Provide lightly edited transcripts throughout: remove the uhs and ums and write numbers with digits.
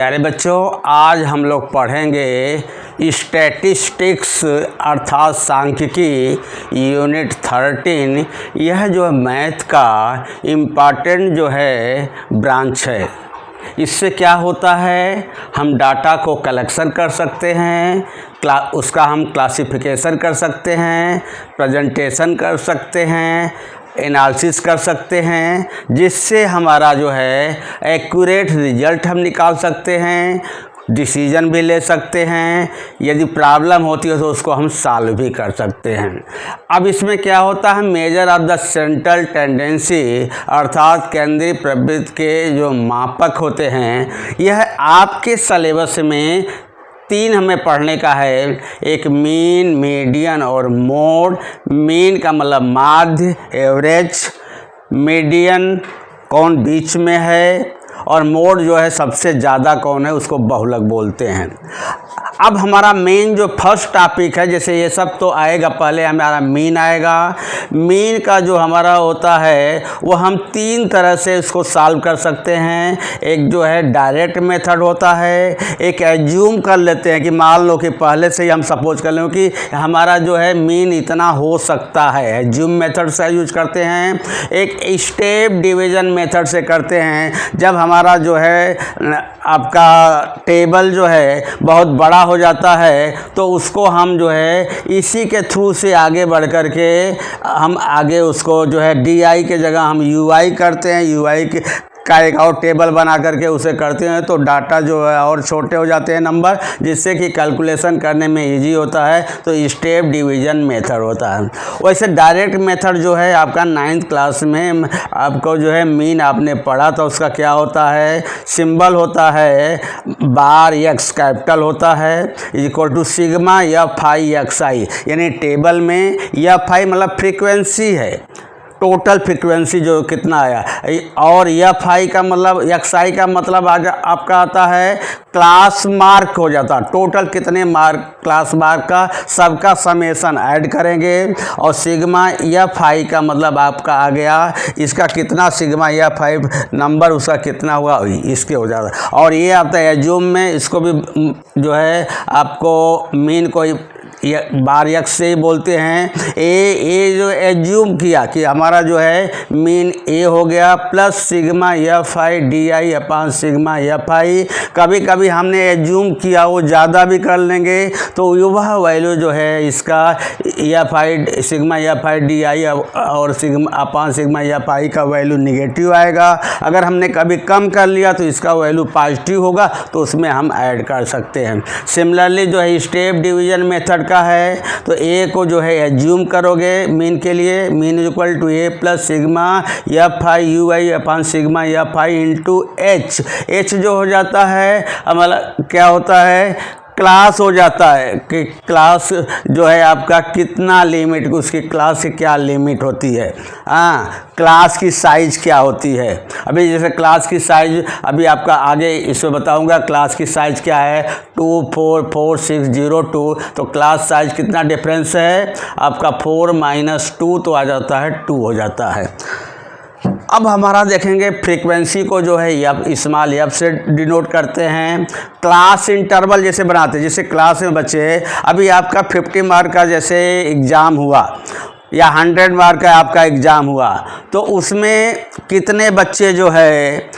प्यारे बच्चों, आज हम लोग पढ़ेंगे स्टैटिस्टिक्स अर्थात सांख्यिकी यूनिट 13। यह जो मैथ का इम्पॉर्टेंट जो है ब्रांच है। इससे क्या होता है, हम डाटा को कलेक्शन कर सकते हैं, उसका हम क्लासिफिकेशन कर सकते हैं, प्रेजेंटेशन कर सकते हैं, एनालिसिस कर सकते हैं, जिससे हमारा जो है एक्यूरेट रिजल्ट हम निकाल सकते हैं, डिसीजन भी ले सकते हैं। यदि प्रॉब्लम होती है तो उसको हम सॉल्व भी कर सकते हैं। अब इसमें क्या होता है, measure of the central tendency अर्थात केंद्रीय प्रवृत्ति के जो मापक होते हैं, यह आपके सिलेबस में 3 हमें पढ़ने का है। एक मीन, मीडियन और मोड। मीन का मतलब माध्य, एवरेज। मीडियन कौन बीच में है, और मोड जो है सबसे ज़्यादा कौन है, उसको बहुलक बोलते हैं। अब हमारा मेन जो फर्स्ट टॉपिक है, जैसे ये सब तो आएगा, पहले हमारा मीन आएगा। मीन का जो हमारा होता है वो हम 3 तरह से इसको सॉल्व कर सकते हैं। एक जो है डायरेक्ट मेथड होता है, एक एज्यूम कर लेते हैं कि मान लो कि पहले से ही हम सपोज कर लें कि हमारा जो है मीन इतना हो सकता है, एज्यूम मेथड से यूज करते हैं। एक स्टेप डिवीज़न मेथड से करते हैं, जब हमारा जो है आपका टेबल जो है बहुत बड़ा हो जाता है तो उसको हम जो है इसी के थ्रू से आगे बढ़ कर के हम आगे उसको जो है DI के जगह हम UI करते हैं। UI का एक और टेबल बना करके उसे करते हैं तो डाटा जो है और छोटे हो जाते हैं नंबर, जिससे कि कैलकुलेशन करने में इजी होता है। तो स्टेप डिवीज़न मेथड होता है। वैसे डायरेक्ट मेथड जो है आपका 9th क्लास में आपको जो है मीन आपने पढ़ा था, उसका क्या होता है, सिंबल होता है बार x कैपिटल होता है equal to sigma FI XI, यानी टेबल में FI मतलब फ्रीक्वेंसी है, टोटल फ्रीक्वेंसी जो कितना आया, और FI का मतलब XI का मतलब आपका आता है क्लास मार्क हो जाता है, टोटल कितने मार्क क्लास मार्क का सबका समेसन ऐड करेंगे। और सिग्मा FI का मतलब आपका आ गया इसका कितना, सिग्मा FI नंबर उसका कितना हुआ, इसके हो जाता है। और ये आता है एज्यूम में, इसको भी जो है आपको मीन को बार x से ही बोलते हैं। ए जो एज्यूम किया कि हमारा जो है मीन A हो गया प्लस सिग्मा FI DI अपान सिग्मा FI। कभी कभी हमने एज्यूम किया वो ज़्यादा भी कर लेंगे तो वह वैल्यू जो है इसका FI सिग्मा FI DI और सिग्मा अपान सिग्मा FI का वैल्यू निगेटिव आएगा। अगर हमने कभी कम कर लिया तो इसका वैल्यू पॉजिटिव होगा, तो उसमें हम ऐड कर सकते हैं। सिमिलरली जो है स्टेप डिवीज़न मेथड का है, तो A को जो है एज्यूम करोगे मीन के लिए, mean equal to A plus sigma FI UI upon sigma FI into H जो हो जाता है मतलब क्या होता है, क्लास हो जाता है कि क्लास जो है आपका कितना लिमिट, उसकी क्लास की क्या लिमिट होती है, क्लास की साइज़ क्या होती है। अभी जैसे क्लास की साइज़ अभी आपका आगे इसमें बताऊंगा, क्लास की साइज़ क्या है 2444602, तो क्लास साइज़ कितना डिफरेंस है आपका 4 - 2 तो आ जाता है 2 हो जाता है। अब हमारा देखेंगे फ्रीक्वेंसी को जो है स्मॉल f से डिनोट करते हैं। क्लास इंटरवल जैसे बनाते हैं, जैसे क्लास में बच्चे अभी आपका 50 मार्क का जैसे एग्ज़ाम हुआ या 100 मार्क का आपका एग्ज़ाम हुआ, तो उसमें कितने बच्चे जो है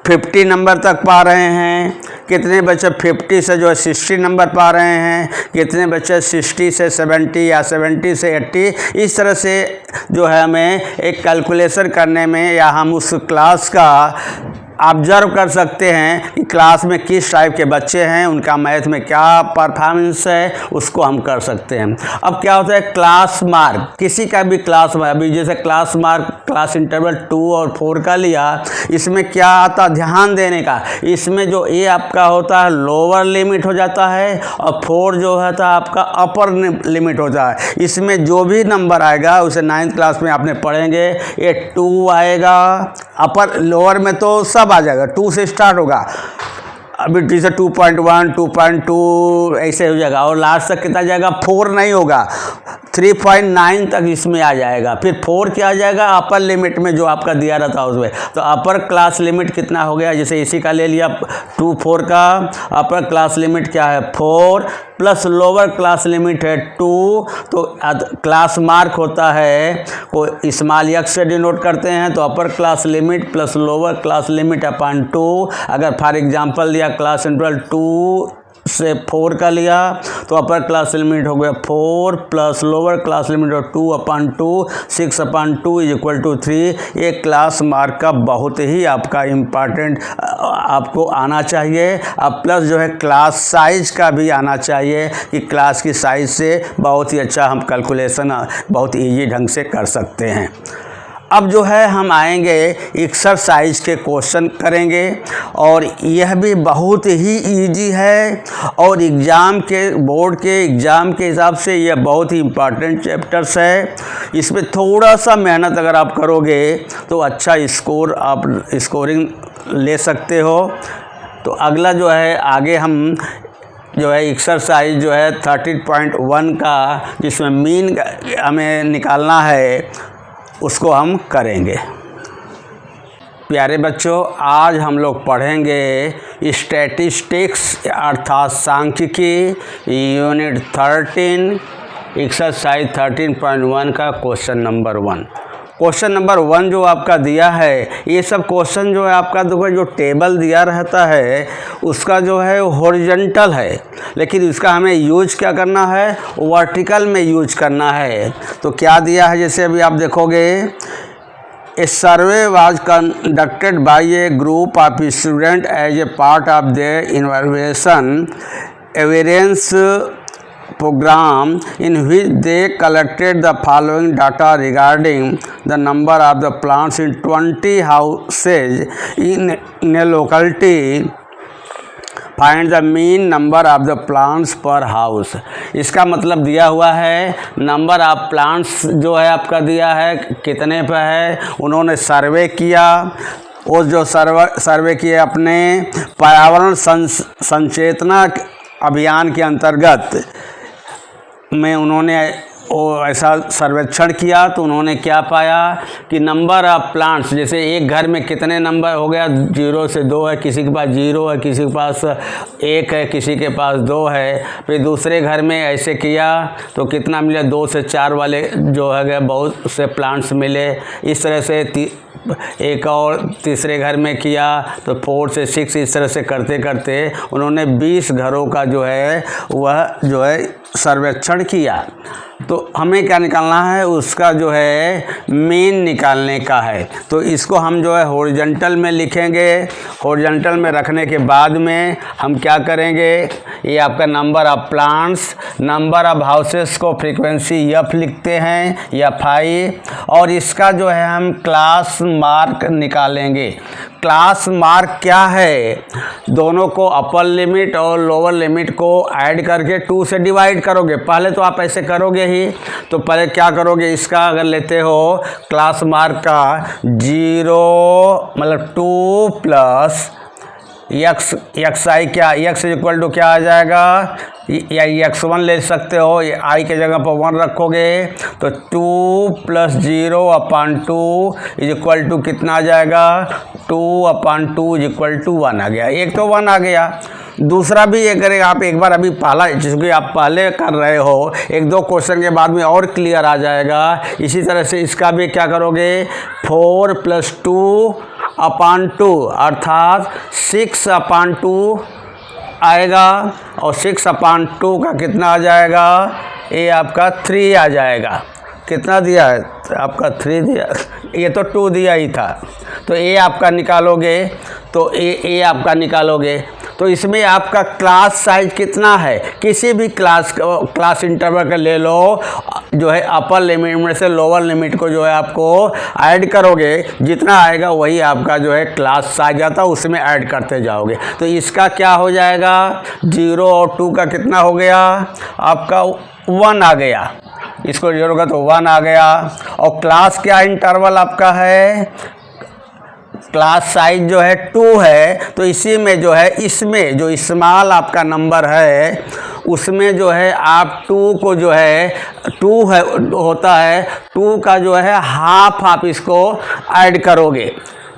50 नंबर तक पा रहे हैं, कितने बच्चे 50 से जो है 60 नंबर पा रहे हैं, कितने बच्चे 60 से 70 या 70 से 80। इस तरह से जो है हमें एक कैलकुलेशन करने में या हम उस क्लास का ऑब्जर्व कर सकते हैं कि क्लास में किस टाइप के बच्चे हैं, उनका मैथ में क्या परफॉर्मेंस है, उसको हम कर सकते हैं। अब क्या होता है क्लास मार्क, किसी का भी क्लास मार्क, अभी जैसे क्लास मार्क क्लास इंटरवल 2 और 4 का लिया, इसमें क्या आता ध्यान देने का, इसमें जो A आपका होता है लोअर लिमिट हो जाता है और 4 जो है था आपका अपर लिमिट होता है। इसमें जो भी नंबर आएगा उसे 9th क्लास में आपने पढ़ेंगे, ये 2 आएगा, अपर लोअर में तो सब आ जाएगा, 2 से स्टार्ट होगा, अभी जैसे 2.1 2.2 ऐसे हो जाएगा, और लास्ट तक कितना जाएगा 4 नहीं होगा, 3.9 तक इसमें आ जाएगा। फिर 4 क्या आ जाएगा, अपर लिमिट में जो आपका दिया रहता है उसमें। तो अपर क्लास लिमिट कितना हो गया, जैसे इसी का ले लिया 2 4 का अपर क्लास लिमिट क्या है 4 प्लस लोअर क्लास लिमिट है 2। तो क्लास मार्क होता है को स्मॉल एक्स से डिनोट करते हैं। तो upper class limit plus lower class limit upon 2। अगर फॉर एग्जांपल लिया क्लास इंटरवल 2 से 4 का लिया तो अपर क्लास लिमिट हो गया 4 प्लस लोअर क्लास लिमिट हो 2/2, 6/2 इज इक्वल टू 3। ये क्लास मार्क का बहुत ही आपका इम्पॉर्टेंट आपको आना चाहिए। अब प्लस जो है क्लास साइज का भी आना चाहिए कि क्लास की साइज से बहुत ही अच्छा हम कैलकुलेशन बहुत ईजी ढंग से कर सकते हैं। अब जो है हम आएंगे एक्सरसाइज के क्वेश्चन करेंगे और यह भी बहुत ही इजी है और एग्ज़ाम के बोर्ड के एग्ज़ाम के हिसाब से यह बहुत ही इम्पॉर्टेंट चैप्टर्स है। इसमें थोड़ा सा मेहनत अगर आप करोगे तो अच्छा स्कोर आप स्कोरिंग ले सकते हो। तो अगला जो है आगे हम जो है एक्सरसाइज जो है 13.1 का जिसमें मीन हमें निकालना है उसको हम करेंगे। प्यारे बच्चों, आज हम लोग पढ़ेंगे स्टैटिस्टिक्स अर्थात सांख्यिकी यूनिट 13 एक्सरसाइज 13.1 का क्वेश्चन नंबर 1। क्वेश्चन नंबर 1 जो आपका दिया है, ये सब क्वेश्चन जो है आपका देखो जो टेबल दिया रहता है उसका जो है हॉरिजॉन्टल है, लेकिन इसका हमें यूज क्या करना है, वर्टिकल में यूज करना है। तो क्या दिया है, जैसे अभी आप देखोगे a survey was conducted by a group of student as a part of their evaluation evidence program in which they collected the following data regarding the number of the plants in 20 houses in a locality. Find the mean number of the plants per house। इसका मतलब दिया हुआ है number of plants जो है आपका दिया है कितने पे है। उन्होंने सर्वे किया, वो जो सर्वे किए अपने पर्यावरण संचेतना अभियान के अंतर्गत में उन्होंने वो ऐसा सर्वेक्षण किया। तो उन्होंने क्या पाया कि नंबर ऑफ प्लांट्स, जैसे एक घर में कितने नंबर हो गया 0 से 2 है, किसी के पास 0 है, किसी के पास 1 है, किसी के पास 2 है। फिर दूसरे घर में ऐसे किया तो कितना मिला 2 से 4 वाले जो है बहुत से प्लांट्स मिले। इस तरह से एक और तीसरे घर में किया तो 4 से 6 इस तरह से करते करते उन्होंने 20 घरों का जो है वह जो है सर्वेक्षण किया। तो हमें क्या निकालना है, उसका जो है मीन निकालने का है। तो इसको हम जो है हॉरिजॉन्टल में लिखेंगे। हॉरिजॉन्टल में रखने के बाद में हम क्या करेंगे, ये आपका number of plants, number of houses को फ्रीक्वेंसी एफ लिखते हैं या फाई, और इसका जो है हम क्लास मार्क निकालेंगे। क्लास मार्क क्या है, दोनों को अपर लिमिट और लोअर लिमिट को ऐड करके 2 से डिवाइड करोगे। पहले तो आप ऐसे करोगे ही, तो पहले क्या करोगे, इसका अगर लेते हो क्लास मार्क का 0 मतलब 2 प्लस एक्स आई, क्या एक्स इक्वल टू क्या आ जाएगा, या x1 ले सकते हो, आई के जगह पर 1 रखोगे तो 2 प्लस 0/2 इज इक्वल टू कितना आ जाएगा 2/2 इज इक्वल टू 1 आ गया। एक तो 1 आ गया। दूसरा भी अगर आप एक बार अभी पहला, जिसको आप पहले कर रहे हो, 1-2 क्वेश्चन के बाद में और क्लियर आ जाएगा। इसी तरह से इसका भी क्या करोगे 4 + 2/2 अर्थात 6/2 आएगा, और 6/2 का कितना आ जाएगा, ये आपका 3 आ जाएगा। कितना दिया है आपका 3 दिया, ये तो 2 दिया ही था। तो ये आपका निकालोगे, तो ये आपका निकालोगे तो इसमें आपका क्लास साइज कितना है, किसी भी क्लास इंटरवल का ले लो, जो है अपर लिमिट में से लोअर लिमिट को जो है आपको ऐड करोगे, जितना आएगा वही आपका जो है क्लास साइज आता है, उसमें ऐड करते जाओगे। तो इसका क्या हो जाएगा 0 और 2 का कितना हो गया आपका 1 आ गया। इसको जोड़ोगे तो 1 आ गया। और क्लास क्या इंटरवल आपका है, क्लास साइज जो है 2 है। तो इसी में जो है, इसमें जो स्मॉल आपका नंबर है उसमें जो है आप 2 को जो है 2 है होता है 2 का जो है हाफ आप इसको ऐड करोगे।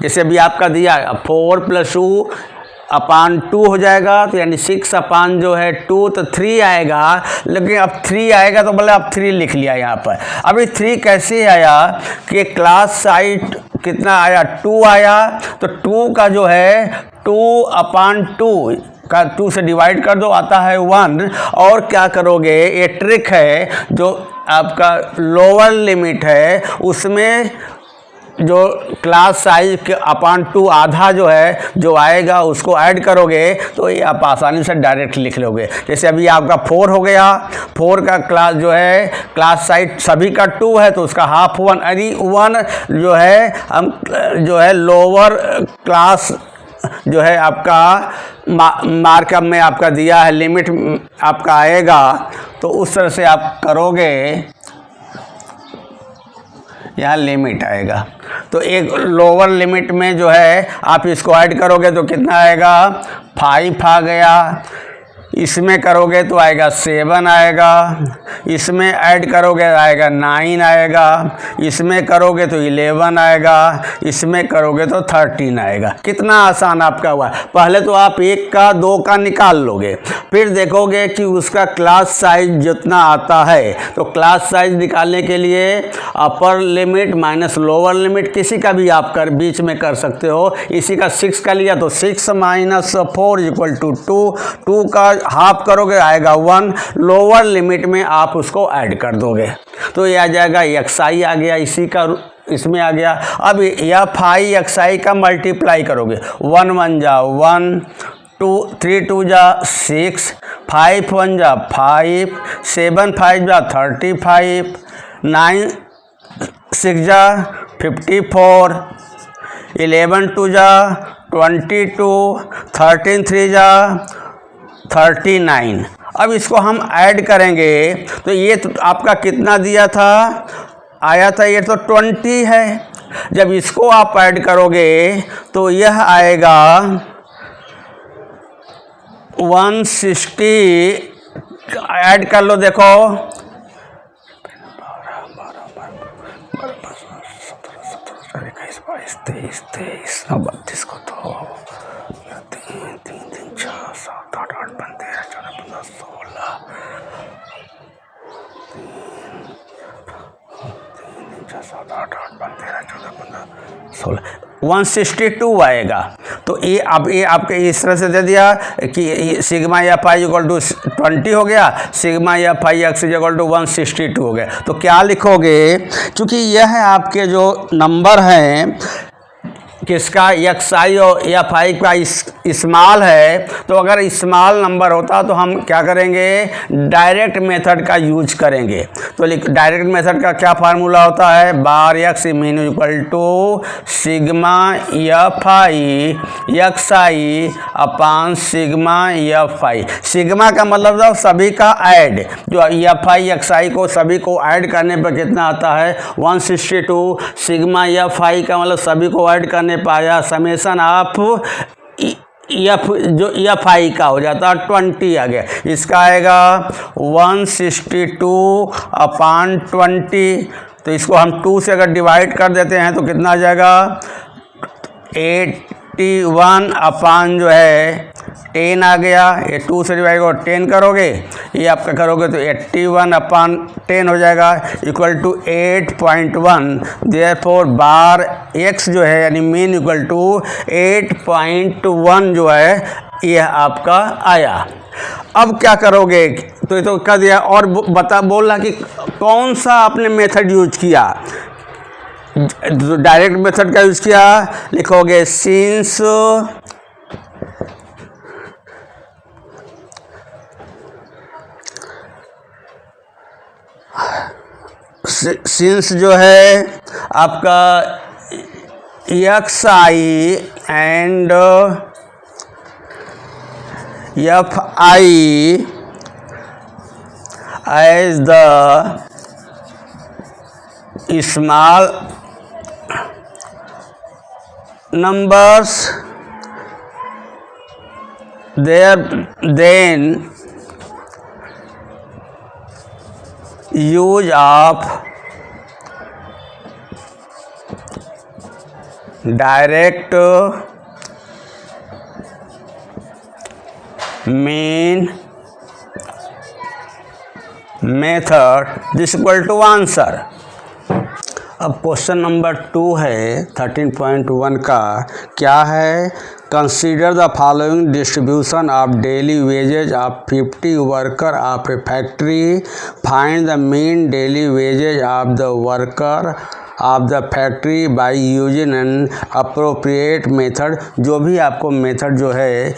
जैसे अभी आपका दिया 4 + 2 अपान 2 हो जाएगा, तो यानी 6 अपान जो है 2, तो 3 आएगा। लेकिन अब 3 आएगा तो बोले अब 3 लिख लिया यहाँ पर। अभी 3 कैसे आया कि क्लास साइड कितना आया, 2 आया, तो 2 का जो है 2 अपान 2 का 2 से डिवाइड कर दो, आता है 1। और क्या करोगे, ये ट्रिक है जो आपका लोअर लिमिट है उसमें जो क्लास साइज के अपान 2 आधा जो है जो आएगा उसको ऐड करोगे तो ये आप आसानी से डायरेक्ट लिख लोगे। जैसे अभी आपका 4 हो गया, 4 का क्लास जो है क्लास साइज सभी का 2 है तो उसका हाफ 1, यानी 1 जो है हम जो है लोअर क्लास जो है आपका मार्कअप में आपका दिया है लिमिट आपका आएगा, तो उस तरह से आप करोगे, यहाँ लिमिट आएगा। तो एक लोअर लिमिट में जो है आप इसको ऐड करोगे तो कितना आएगा, 5 आ गया। इसमें करोगे तो आएगा 7 आएगा। इसमें ऐड करोगे आएगा 9 आएगा। इसमें करोगे तो 11 आएगा। इसमें करोगे तो 13 आएगा। कितना आसान आपका हुआ। पहले तो आप 1 का 2 का निकाल लोगे, फिर देखोगे कि उसका क्लास साइज जितना आता है। तो क्लास साइज निकालने के लिए upper limit minus lower limit किसी का भी आप बीच में कर सकते हो। इसी का 6 का लिया तो 6 - 4 = 2। 2 का हाफ करोगे आएगा 1। लोअर लिमिट में आप उसको ऐड कर दोगे तो ये आ जाएगा xi आ गया, इसी का इसमें आ गया। अब fi xi का मल्टीप्लाई करोगे, 1 × 1 = 1, 2 3 2 = 6, 5 × 1 = 5, 7 5 = 35, 9 6 = 54, 11 2 = 22, 13 3 = 39। अब इसको हम ऐड करेंगे तो ये तो आपका कितना दिया था, आया था ये तो 20 है। जब इसको आप ऐड करोगे तो यह आएगा 160। ऐड कर लो, देखो 23 32 को तो 3 3 3 4 7 8 8 13 14 15 16 162 आएगा। तो ये अब ये आपके इस तरह से दे दिया कि सिग्मा fi = 20 हो गया, सिग्मा fi x = 162 हो गया। तो क्या लिखोगे, क्योंकि यह है आपके जो नंबर हैं किसका xi और fi का स्मॉल है, तो अगर स्मॉल नंबर होता तो हम क्या करेंगे, डायरेक्ट मेथड का यूज करेंगे। तो डायरेक्ट मेथड का क्या फार्मूला होता है, बार x mean = sigma fi xi अपान सिग्मा fi। सिग्मा का मतलब था सभी का ऐड, जो fi xi को सभी को ऐड करने पर कितना आता है 162। सिग्मा fi का मतलब सभी को ऐड करने पाया समेशन ऑफ एफ जो fi का हो जाता है 20 आ गया। इसका आएगा 162 अपान 20। तो इसको हम 2 से अगर डिवाइड कर देते हैं तो कितना आ जाएगा 81 अपान जो है 10 आ गया। ये 2 से डिवाइड करो 10 करोगे, ये आपका करोगे तो 81 अपान 10 हो जाएगा = 8.1। देयरफॉर बार x जो है यानी मीन = 8.1 जो है यह आपका आया। अब क्या करोगे, तो ये तो कर दिया। और बोलना कि कौन सा आपने मेथड यूज किया, डायरेक्ट मेथड का यूज किया। लिखोगे सिंस जो है आपका xi and fi as the small numbers, there then use of direct mean method this equal to answer. अब क्वेश्चन नंबर 2 है 13.1 का, क्या है? Consider the following distribution of daily wages of 50 worker of a factory, find the mean daily wages of the worker of the factory by using an appropriate method. जो भी आपको method जो है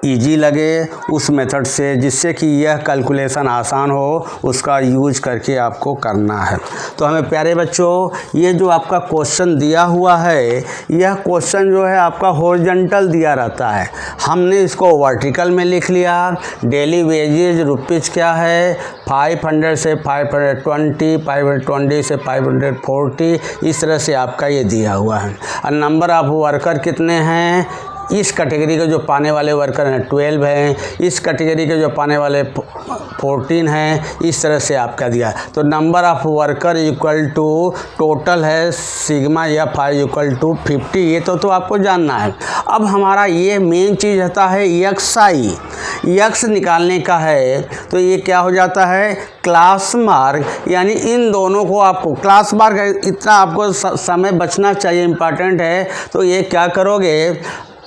easy लगे उस मेथड से, जिससे कि यह कैलकुलेशन आसान हो, उसका यूज करके आपको करना है। तो हमें प्यारे बच्चों, ये जो आपका क्वेश्चन दिया हुआ है, यह क्वेश्चन जो है आपका हॉरिजॉन्टल दिया रहता है। हमने इसको वर्टिकल में लिख लिया। डेली वेजेज रुपीज़ क्या है? 500 से 520, 520 से 540, इस तरह से आपका ये दिया हुआ है। और नंबर ऑफ वर्कर कितने हैं? इस कैटेगरी के जो पाने वाले वर्कर हैं 12 हैं, इस कैटेगरी के जो पाने वाले 14 हैं, इस तरह से आपका दिया। तो number of worker equal to total है sigma F I equal to 50। ये तो आपको जानना है। अब हमारा ये मेन चीज़ रहता है एक्स आई, एक्स निकालने का है। तो ये क्या हो जाता है? क्लास मार्क, यानी इन दोनों को आपको क्लास मार्क, इतना आपको समय बचना चाहिए, इम्पॉर्टेंट है। तो ये क्या करोगे,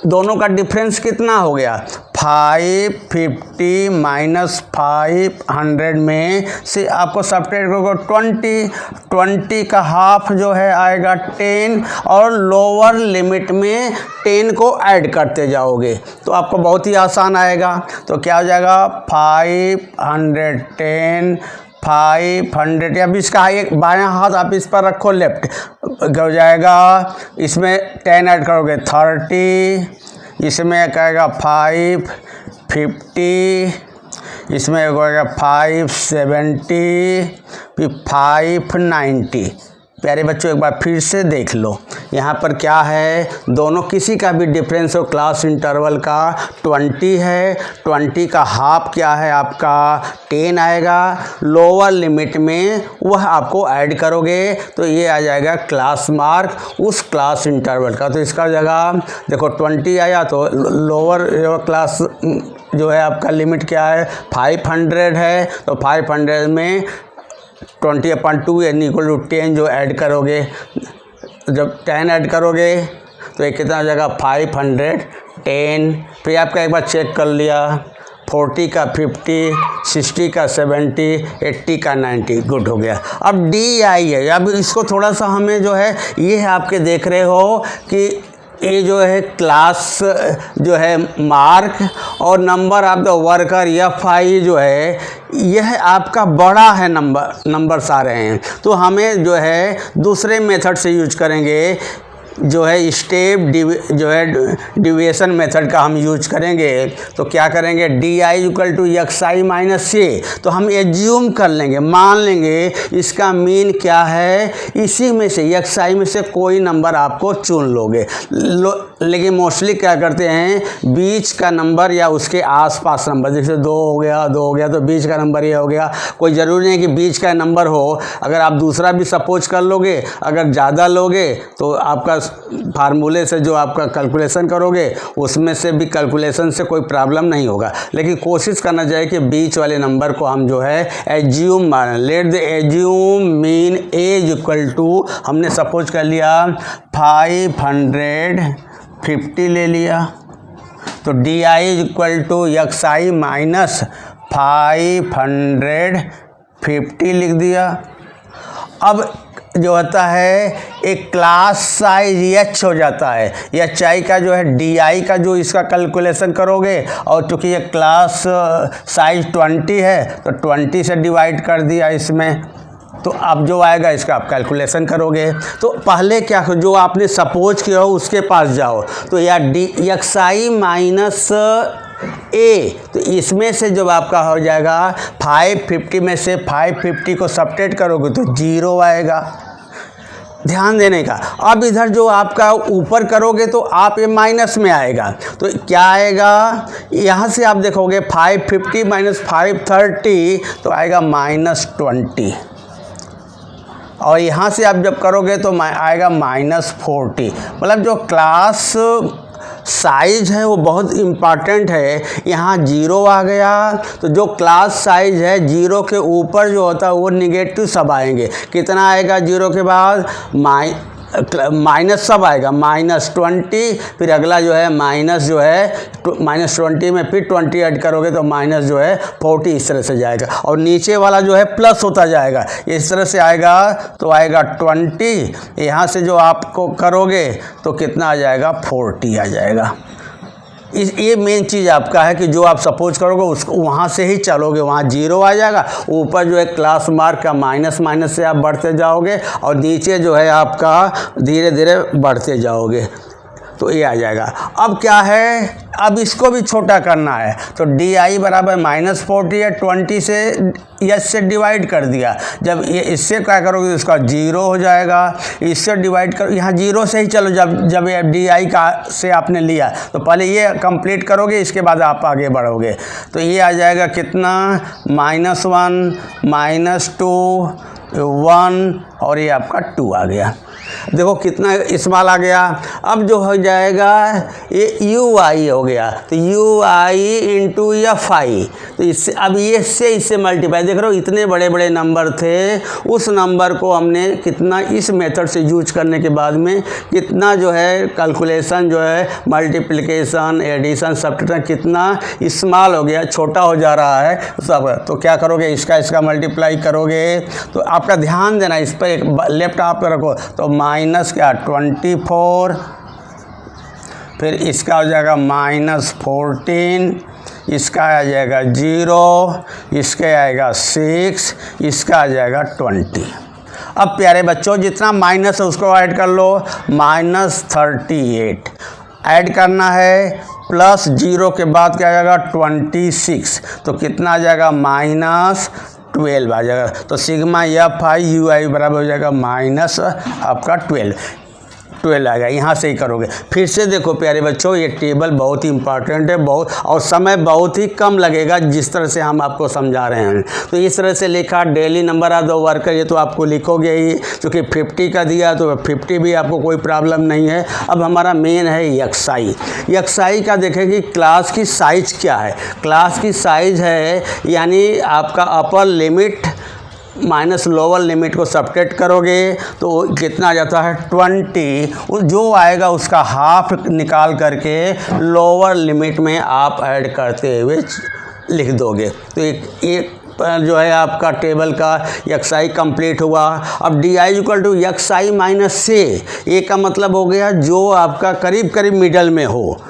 दोनों का डिफरेंस कितना हो गया? 550 माइनस 500 में से आपको सब्ट्रैक्ट करोगे 20 का हाफ जो है आएगा 10, और लोअर लिमिट में 10 को ऐड करते जाओगे तो आपको बहुत ही आसान आएगा। तो क्या हो जाएगा? 510 500, या इसका एक बायां हाथ आप इस पर रखो, लेफ्ट हो जाएगा। इसमें 10 ऐड करोगे 30, इसमें कहेगा 550, इसमें होगा 570, फिर 590। प्यारे बच्चों एक बार फिर से देख लो, यहाँ पर क्या है? दोनों किसी का भी डिफरेंस हो क्लास इंटरवल का 20 है, 20 का हाफ क्या है आपका 10 आएगा, लोअर लिमिट में वह आपको ऐड करोगे तो ये आ जाएगा क्लास मार्क उस क्लास इंटरवल का। तो इसका जगह देखो 20 आया तो लोअर क्लास जो है आपका लिमिट क्या है? 500 है। तो 500 में 20/2 यानी इक्वल टू 10 जो ऐड करोगे, जब 10 ऐड करोगे तो एक कितना हो जाएगा? 510। फिर आपका एक बार चेक कर लिया, 40 का 50, 60 का 70, 80 का 90, गुड हो गया। अब डी आई है, अब इसको थोड़ा सा हमें जो है, ये है आपके देख रहे हो कि ये जो है क्लास जो है मार्क और number of the worker F I जो है यह आपका बड़ा है, नंबर्स आ रहे हैं। तो हमें जो है दूसरे मेथड से यूज करेंगे, जो है स्टेप जो है डिविएशन मेथड का हम यूज करेंगे। तो क्या करेंगे? D I equal to X I minus A. तो हम एज्यूम कर लेंगे, मान लेंगे इसका मीन क्या है, इसी में से एक्स आई में से कोई नंबर आपको चुन लोगे। लेकिन मोस्टली क्या करते हैं, बीच का नंबर या उसके आसपास नंबर, जैसे 2 हो गया तो बीच का नंबर ये हो गया। कोई ज़रूरी नहीं कि बीच का नंबर हो, अगर आप दूसरा भी सपोज कर लोगे, अगर ज़्यादा लोगे तो आपका फार्मूले से जो आपका कैलकुलेशन करोगे उसमें से भी कैलकुलेशन से कोई प्रॉब्लम नहीं होगा। लेकिन कोशिश करना चाहिए कि बीच वाले नंबर को हम जो है एज्यूम मारें। Let the assume mean as equal to, हमने सपोज कर लिया 550 ले लिया, तो D I equal to X I minus 550 लिख दिया। अब जो होता है एक क्लास साइज एच हो जाता है, एच आई का जो है डी आई का जो इसका कैलकुलेशन करोगे, और चूँकि ये क्लास साइज 20 है तो 20 से डिवाइड कर दिया इसमें, तो अब जो आएगा इसका आप कैलकुलेशन करोगे। तो पहले क्या जो आपने सपोज किया हो उसके पास जाओ, तो या D x I minus A, तो इसमें से जब आपका हो जाएगा 550 में से 550 को सब्ट्रैक्ट करोगे तो 0 आएगा। ध्यान देने का। अब इधर जो आपका ऊपर करोगे तो आप ये माइनस में आएगा, तो क्या आएगा, यहाँ से आप देखोगे 550 माइनस 530 तो आएगा -20, और यहाँ से आप जब करोगे तो आएगा -40। मतलब जो क्लास साइज है वो बहुत इम्पॉर्टेंट है। यहाँ 0 आ गया तो जो क्लास साइज है 0 के ऊपर जो होता है वो निगेटिव सब आएंगे। कितना आएगा 0 के बाद, माइनस सब आएगा, -20, फिर अगला जो है माइनस जो है -20 में फिर 20 ऐड करोगे तो माइनस जो है 40, इस तरह से जाएगा, और नीचे वाला जो है प्लस होता जाएगा, इस तरह से आएगा तो आएगा 20। यहाँ से जो आपको करोगे तो कितना आ जाएगा, 40 आ जाएगा। ये मेन चीज़ आपका है कि जो आप सपोज करोगे उसको वहाँ से ही चलोगे, वहाँ 0 आ जाएगा, ऊपर जो है क्लास मार्क का माइनस से आप बढ़ते जाओगे, और नीचे जो है आपका धीरे धीरे बढ़ते जाओगे, तो ये आ जाएगा। अब क्या है, अब इसको भी छोटा करना है, तो di बराबर -40 है, 20 से एच से डिवाइड कर दिया। जब ये इससे क्या करोगे इसका 0 हो जाएगा, इससे डिवाइड करो, यहाँ 0 से ही चलो, जब ये di का से आपने लिया तो पहले ये कंप्लीट करोगे, इसके बाद आप आगे बढ़ोगे, तो ये आ जाएगा कितना, -1 -2 1, और ये आपका 2 आ गया। देखो कितना स्मॉल आ गया। अब जो हो जाएगा ये ui हो गया, तो ui इंटू fi, तो इससे अब ये इससे मल्टीप्लाई, देख रहे हो इतने बड़े बड़े नंबर थे, उस नंबर को हमने कितना इस मेथड से यूज करने के बाद में कितना जो है कैलकुलेशन जो है मल्टीप्लिकेशन एडिशन सब्ट्रैक्शन कितना स्मॉल हो गया, छोटा हो जा रहा है सब। तो क्या करोगे, इसका मल्टीप्लाई करोगे, तो आपका ध्यान देना इस पर, एक लेफ्ट हाथ पर रखो, तो माइनस क्या 24, फिर इसका हो जाएगा -14, इसका आ जाएगा 0, इसका आएगा 6, इसका आ जाएगा 20। अब प्यारे बच्चों जितना माइनस है उसको ऐड कर लो, -38 ऐड करना है, प्लस 0 के बाद क्या आ जाएगा 26, तो कितना आ जाएगा -12 आ जाएगा। तो सिग्मा fi ui बराबर हो जाएगा माइनस आपका 12 आएगा। यहाँ से ही करोगे। फिर से देखो प्यारे बच्चों, ये टेबल बहुत ही इंपॉर्टेंट है, बहुत, और समय बहुत ही कम लगेगा जिस तरह से हम आपको समझा रहे हैं। तो इस तरह से लिखा, daily number of the worker, ये तो आपको लिखोगे ही, क्योंकि 50 का दिया तो 50 भी आपको कोई प्रॉब्लम नहीं है। अब हमारा मेन है एक्साई का देखें कि क्लास की साइज क्या है। क्लास की साइज है यानी आपका upper limit minus lower limit को सब्ट्रैक्ट करोगे तो कितना आ जाता है 20, जो आएगा उसका हाफ निकाल करके लोअर लिमिट में आप ऐड करते हुए लिख दोगे। तो एक जो है आपका टेबल का एक्साई कंप्लीट हुआ। अब di = एक्साई माइनस से, ये का मतलब हो गया जो आपका करीब करीब मिडल में हो,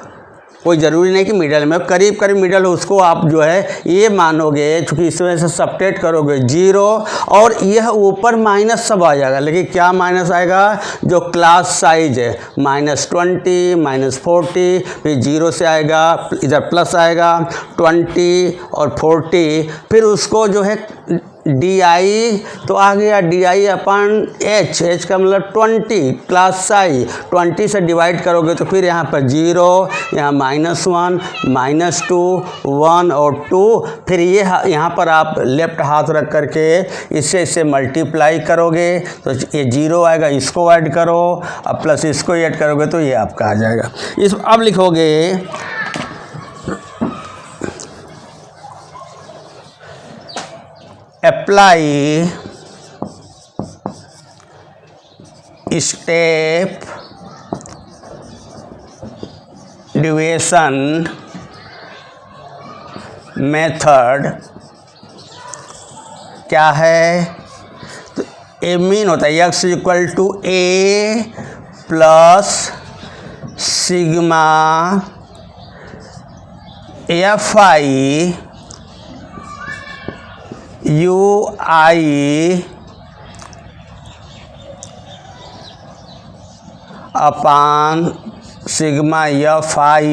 कोई ज़रूरी नहीं कि मिडल में, करीब करीब मिडल हो, उसको आप जो है ये मानोगे, चूँकि इस वजह से सब्ट्रैक्ट करोगे 0, और यह ऊपर माइनस सब आ जाएगा। लेकिन क्या माइनस आएगा, जो क्लास साइज है -20 -40, फिर 0 से आएगा, इधर प्लस आएगा 20 और 40, फिर उसको जो है di तो आ गया di/h का मतलब 20, क्लास साइज 20 से डिवाइड करोगे तो फिर यहाँ पर 0, यहाँ -1 -2 1 और 2, फिर ये यहाँ पर आप लेफ्ट हाथ रख करके इससे मल्टीप्लाई करोगे तो ये 0 आएगा, इसको ऐड करो, अब प्लस इसको ऐड करोगे तो ये आपका आ जाएगा। अब लिखोगे अप्लाई स्टेप डिवीजन मेथड क्या है, तो ए मीन होता है x = a plus sigma fi ui upon sigma fi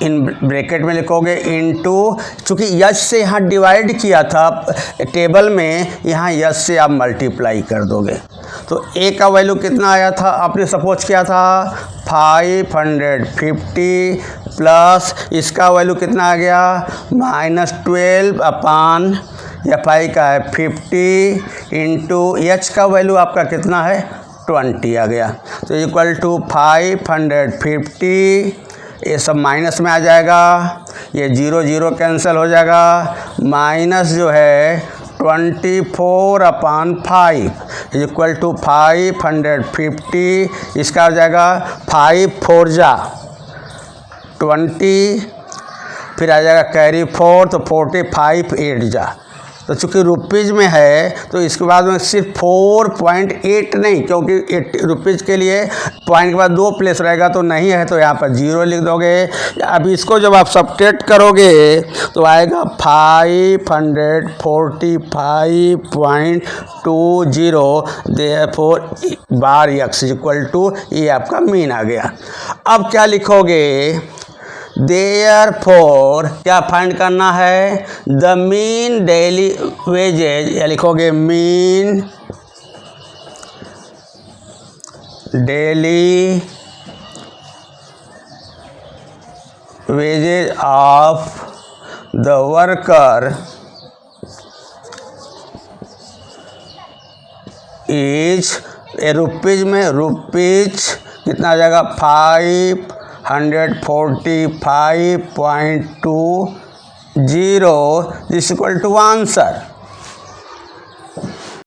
in bracket में लिखोगे इनटू, चूँकि यस से यहाँ डिवाइड किया था टेबल में, यहाँ यस से आप मल्टीप्लाई कर दोगे। तो ए का वैल्यू कितना आया था, आपने सपोज किया था 550 प्लस इसका वैल्यू कितना आ गया -12 अपान एफ आई का है 50 इंटू एच का वैल्यू आपका कितना है 20 आ गया। तो इक्वल टू 550, ये सब माइनस में आ जाएगा, ये 0 0 कैंसिल हो जाएगा, माइनस जो है 24 अपान 5 इक्वल टू 550, इसका हो जाएगा 5 4 जा 20, फिर आ जाएगा कैरी 4 तो 45 8 जा। तो चूँकि रुपीज़ में है तो इसके बाद में सिर्फ 4.8 नहीं, क्योंकि 8 रुपीज़ के लिए पॉइंट के बाद 2 प्लेस रहेगा तो नहीं है, तो यहाँ पर 0 लिख दोगे। अब इसको जब आप सब्ट्रैक्ट करोगे तो आएगा 545.20, therefore bar x equal to, ये आपका मीन आ गया। अब क्या लिखोगे, देयरफॉर क्या फाइंड करना है, द मीन डेली वेजेज, या लिखोगे mean daily wages of the worker is, rupees में रुपीज़ कितना आ जाएगा 545.20 इज इक्वल टू आंसर।